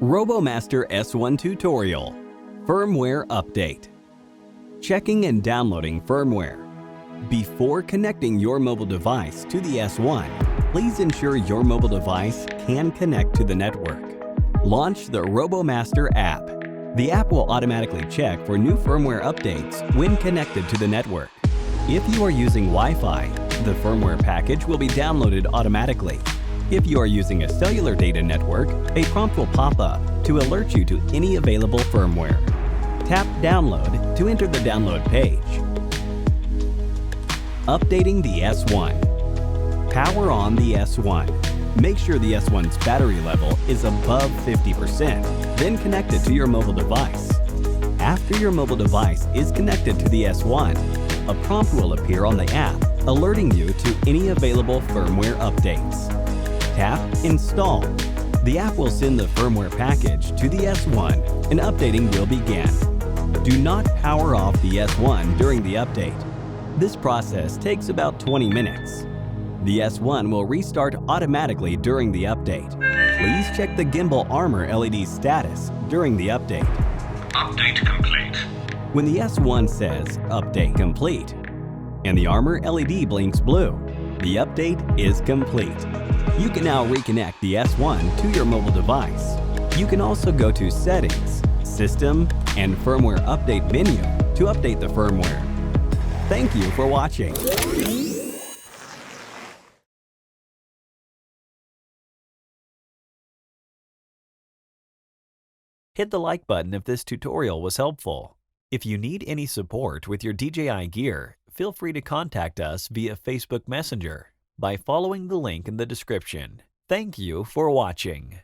RoboMaster S1 tutorial. Firmware update. Checking and downloading firmware. Before connecting your mobile device to the S1, please ensure your mobile device can connect to the network. Launch the RoboMaster app. The app will automatically check for new firmware updates when connected to the network. If you are using Wi-Fi, the firmware package will be downloaded automatically. If you are using a cellular data network, a prompt will pop up to alert you to any available firmware. Tap Download to enter the download page. Updating the S1. Power on the S1. Make sure the S1's battery level is above 50%, then connect it to your mobile device. After your mobile device is connected to the S1, a prompt will appear on the app alerting you to any available firmware updates. Tap Install. The app will send the firmware package to the S1 and updating will begin. Do not power off the S1 during the update. This process takes about 20 minutes. The S1 will restart automatically during the update. Please check the gimbal armor LED status during the update. Update complete. When the S1 says Update complete and the armor LED blinks blue, the update is complete. You can now reconnect the S1 to your mobile device. You can also go to Settings, System, and Firmware Update menu to update the firmware. Thank you for watching. Hit the like button if this tutorial was helpful. If you need any support with your DJI gear, feel free to contact us via Facebook Messenger by following the link in the description. Thank you for watching.